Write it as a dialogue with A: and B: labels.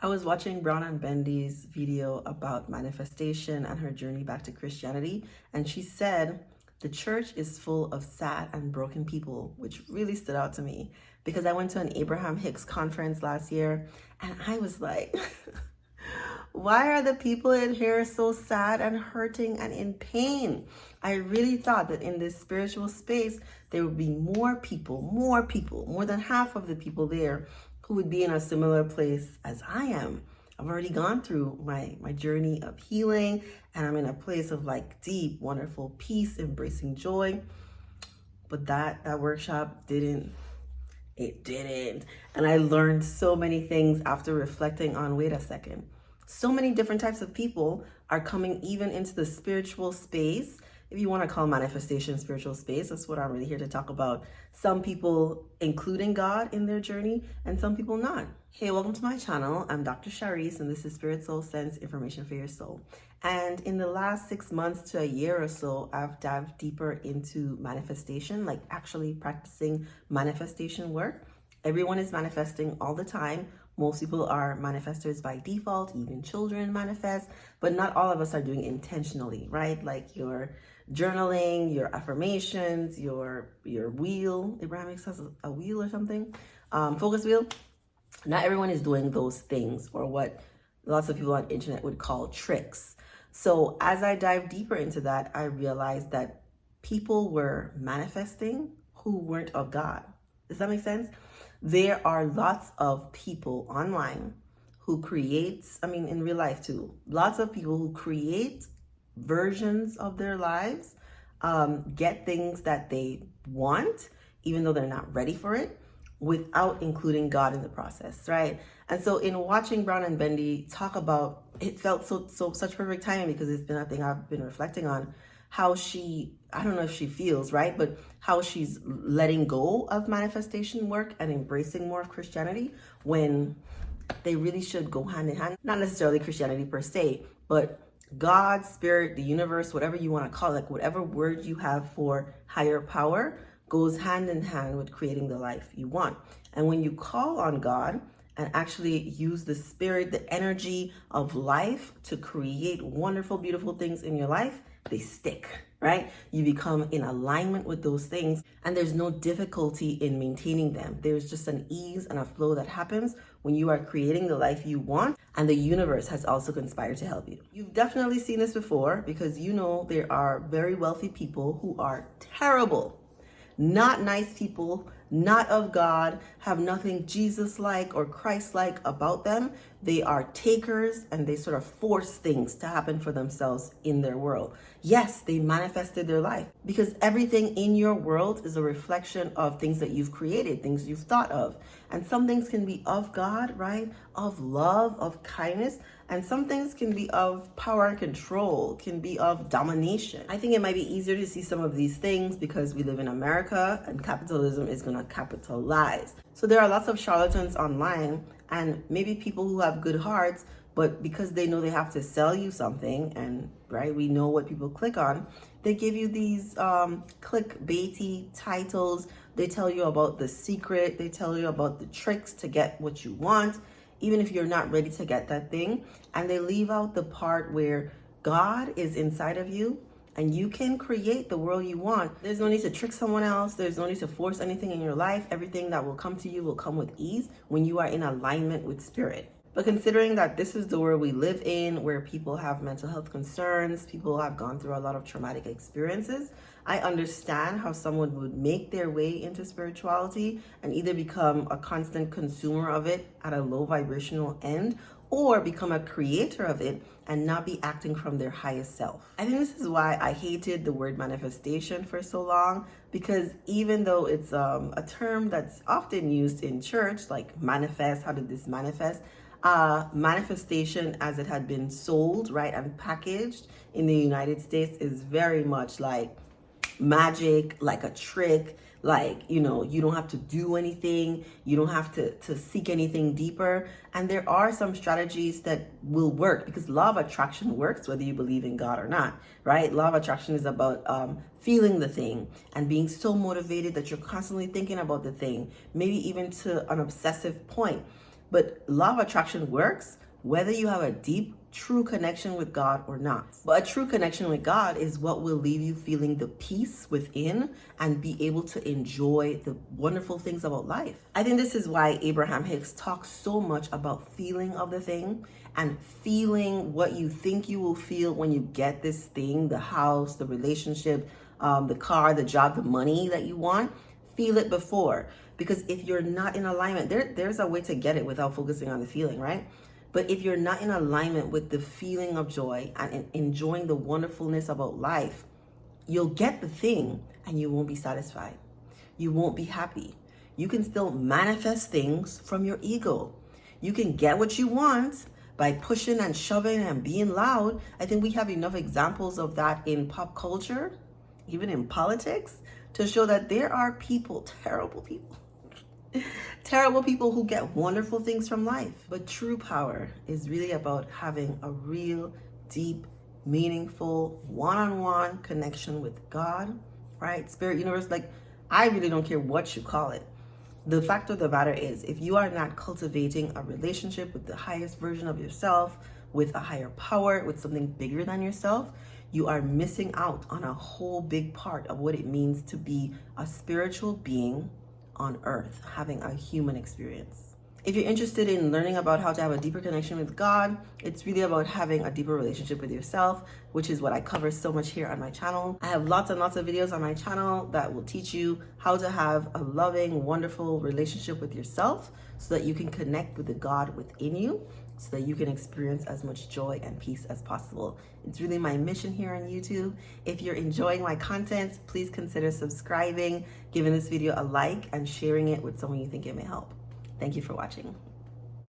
A: I was watching Brown and Bendy's video about manifestation and her journey back to Christianity, and she said the church is full of sad and broken people, which really stood out to me because I went to an Abraham Hicks conference last year, and I was like, why are the people in here so sad and hurting and in pain? I really thought that in this spiritual space, there would be more people, more than half of the people there who would be in a similar place as I am. I've already gone through my journey of healing, and I'm in a place of like deep, wonderful peace, embracing joy. But that workshop didn't. And I learned so many things after reflecting on, wait a second. So many different types of people are coming even into the spiritual space. If you want to call manifestation spiritual space, that's what I'm really here to talk about. Some people including God in their journey and some people not. Hey, welcome to my channel. I'm Dr. Sharice and this is Spirit Soul Sense, information for your soul. And in the last 6 months to a year or so, I've dived deeper into manifestation, like actually practicing manifestation work. Everyone is manifesting all the time. Most people are manifestors by default, even children manifest, but not all of us are doing intentionally, right? Like your journaling, your affirmations, your wheel. Abraham Hicks has a wheel or something, focus wheel. Not everyone is doing those things, or what lots of people on the internet would call tricks. So as I dive deeper into that, I realized that people were manifesting who weren't of God. Does that make sense? There are lots of people online who in real life too, lots of people who create versions of their lives, get things that they want, even though they're not ready for it, without including God in the process, right? And so in watching Brown and Bendy talk about, it felt such perfect timing because it's been a thing I've been reflecting on, how I don't know if she feels, right? But how she's letting go of manifestation work and embracing more of Christianity when they really should go hand in hand. Not necessarily Christianity per se, but God, spirit, the universe, whatever you want to call it, like whatever word you have for higher power goes hand in hand with creating the life you want. And when you call on God and actually use the spirit, the energy of life to create wonderful, beautiful things in your life, they stick, right? You become in alignment with those things, and there's no difficulty in maintaining them. There's just an ease and a flow that happens when you are creating the life you want, and the universe has also conspired to help you. You've definitely seen this before because you know there are very wealthy people who are terrible, not nice people, not of God, have nothing Jesus-like or Christ-like about them. They are takers and they sort of force things to happen for themselves in their world. Yes, they manifested their life because everything in your world is a reflection of things that you've created, things you've thought of. And some things can be of God, right? Of love, of kindness. And some things can be of power and control, can be of domination. I think it might be easier to see some of these things because we live in America and capitalism is going to capitalize. So there are lots of charlatans online and maybe people who have good hearts, but because they know they have to sell you something, and right, we know what people click on, they give you these clickbaity titles. They tell you about the secret. They tell you about the tricks to get what you want, even if you're not ready to get that thing. And they leave out the part where God is inside of you and you can create the world you want. There's no need to trick someone else. There's no need to force anything in your life. Everything that will come to you will come with ease when you are in alignment with spirit. But considering that this is the world we live in, where people have mental health concerns, people have gone through a lot of traumatic experiences, I understand how someone would make their way into spirituality and either become a constant consumer of it at a low vibrational end, or become a creator of it and not be acting from their highest self. I think this is why I hated the word manifestation for so long, because even though it's a term that's often used in church, like manifest, how did this manifest? Manifestation as it had been sold, right, and packaged in the United States is very much like magic, like a trick, like, you don't have to do anything. You don't have to seek anything deeper. And there are some strategies that will work because law of attraction works whether you believe in God or not, right? Law of attraction is about feeling the thing and being so motivated that you're constantly thinking about the thing, maybe even to an obsessive point. But law of attraction works whether you have a deep, true connection with God or not. But a true connection with God is what will leave you feeling the peace within and be able to enjoy the wonderful things about life. I think this is why Abraham Hicks talks so much about feeling of the thing and feeling what you think you will feel when you get this thing, the house, the relationship, the car, the job, the money that you want. Feel it before. Because if you're not in alignment, there's a way to get it without focusing on the feeling, right? But if you're not in alignment with the feeling of joy and enjoying the wonderfulness about life, you'll get the thing and you won't be satisfied. You won't be happy. You can still manifest things from your ego. You can get what you want by pushing and shoving and being loud. I think we have enough examples of that in pop culture, even in politics, to show that there are people, terrible people who get wonderful things from life. But true power is really about having a real, deep, meaningful, one-on-one connection with God, right? Spirit, universe, like, I really don't care what you call it. The fact of the matter is, if you are not cultivating a relationship with the highest version of yourself, with a higher power, with something bigger than yourself, you are missing out on a whole big part of what it means to be a spiritual being on earth, having a human experience. If you're interested in learning about how to have a deeper connection with God, it's really about having a deeper relationship with yourself, which is what I cover so much here on my channel. I have lots and lots of videos on my channel that will teach you how to have a loving, wonderful relationship with yourself so that you can connect with the God within you, so that you can experience as much joy and peace as possible. It's really my mission here on YouTube. If you're enjoying my content, please consider subscribing, giving this video a like, and sharing it with someone you think it may help. Thank you for watching.